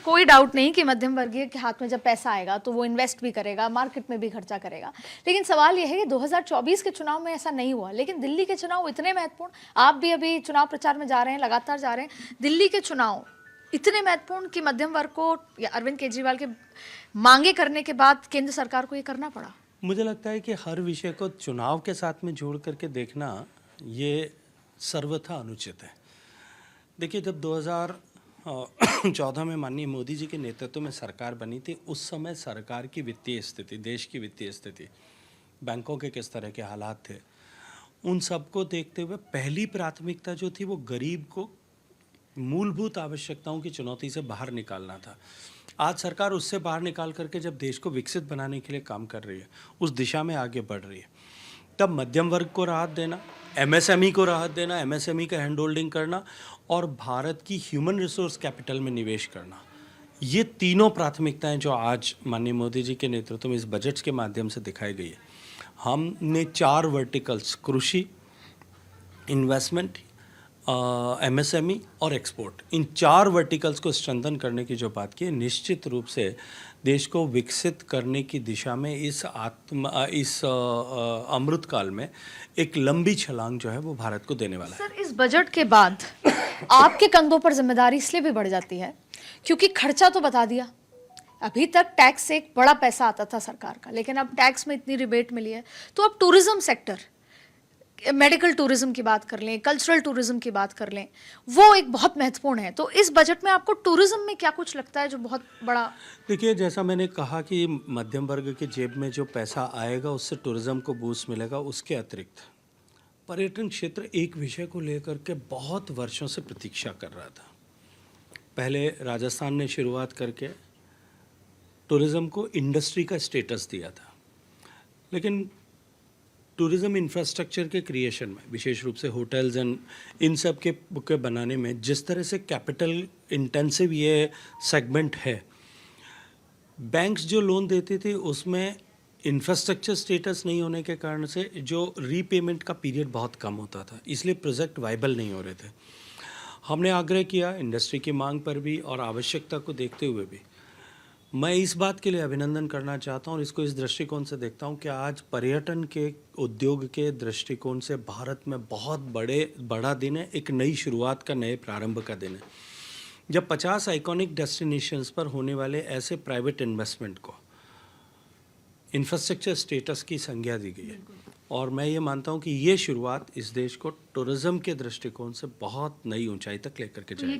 कोई डाउट नहीं कि मध्यम वर्गीय के हाथ में जब पैसा आएगा तो वो इन्वेस्ट भी करेगा, मार्केट में भी खर्चा करेगा। लेकिन सवाल यह है कि 2024 के चुनाव में ऐसा नहीं हुआ, लेकिन दिल्ली के चुनाव इतने महत्वपूर्ण, आप भी अभी चुनाव प्रचार में जा रहे हैं, लगातार जा रहे हैं, दिल्ली के चुनाव इतने महत्वपूर्ण कि मध्यम वर्ग को या अरविंद केजरीवाल के मांगे करने के बाद केंद्र सरकार को ये करना पड़ा। मुझे लगता है कि हर विषय को चुनाव के साथ में जोड़ करके देखना ये सर्वथा अनुचित है। देखिए, जब 2014 में माननीय मोदी जी के नेतृत्व में सरकार बनी थी, उस समय सरकार की वित्तीय स्थिति, देश की वित्तीय स्थिति, बैंकों के किस तरह के हालात थे, उन सबको देखते हुए पहली प्राथमिकता जो थी वो गरीब को मूलभूत आवश्यकताओं की चुनौती से बाहर निकालना था। आज सरकार उससे बाहर निकाल करके जब देश को विकसित बनाने के लिए काम कर रही है, उस दिशा में आगे बढ़ रही है, तब मध्यम वर्ग को राहत देना, एमएसएमई को राहत देना, एमएसएमई का हैंड होल्डिंग करना और भारत की ह्यूमन रिसोर्स कैपिटल में निवेश करना, ये तीनों प्राथमिकताएं जो आज माननीय मोदी जी के नेतृत्व में इस बजट के माध्यम से दिखाई गई है। हमने 4 वर्टिकल्स, कृषि, इन्वेस्टमेंट, एमएसएमई और एक्सपोर्ट, इन 4 वर्टिकल्स को स्ट्रेंथन करने की जो बात की है, निश्चित रूप से देश को विकसित करने की दिशा में इस अमृतकाल में एक लंबी छलांग जो है वो भारत को देने वाला है। सर, इस बजट के बाद आपके कंधों पर जिम्मेदारी इसलिए भी बढ़ जाती है क्योंकि खर्चा तो बता दिया। अभी तक टैक्स से एक बड़ा पैसा आता था सरकार का, लेकिन अब टैक्स में इतनी रिबेट मिली है, तो अब टूरिज्म सेक्टर, मेडिकल टूरिज्म की बात कर लें, कल्चरल टूरिज्म की बात कर लें, वो एक बहुत महत्वपूर्ण है। तो इस बजट में आपको टूरिज्म में क्या कुछ लगता है जो बहुत बड़ा? देखिए, जैसा मैंने कहा कि मध्यम वर्ग के जेब में जो पैसा आएगा उससे टूरिज्म को बूस्ट मिलेगा। उसके अतिरिक्त पर्यटन क्षेत्र एक विषय को लेकर के बहुत वर्षों से प्रतीक्षा कर रहा था। पहले राजस्थान ने शुरुआत करके टूरिज्म को इंडस्ट्री का स्टेटस दिया था, लेकिन टूरिज्म इंफ्रास्ट्रक्चर के क्रिएशन में, विशेष रूप से होटल्स एंड इन सब के बनाने में, जिस तरह से कैपिटल इंटेंसिव ये सेगमेंट है, बैंक्स जो लोन देते थे उसमें इंफ्रास्ट्रक्चर स्टेटस नहीं होने के कारण से जो रीपेमेंट का पीरियड बहुत कम होता था, इसलिए प्रोजेक्ट वाइबल नहीं हो रहे थे। हमने आग्रह किया इंडस्ट्री की मांग पर भी और आवश्यकता को देखते हुए भी। मैं इस बात के लिए अभिनंदन करना चाहता हूँ और इसको इस दृष्टिकोण से देखता हूँ कि आज पर्यटन के उद्योग के दृष्टिकोण से भारत में बहुत बड़ा दिन है, एक नई शुरुआत का, नए प्रारंभ का दिन है, जब 50 आइकॉनिक डेस्टिनेशंस पर होने वाले ऐसे प्राइवेट इन्वेस्टमेंट को इंफ्रास्ट्रक्चर स्टेटस की संज्ञा दी गई है। और मैं ये मानता हूँ कि ये शुरुआत इस देश को टूरिज्म के दृष्टिकोण से बहुत नई ऊंचाई तक लेकर के जाएगी।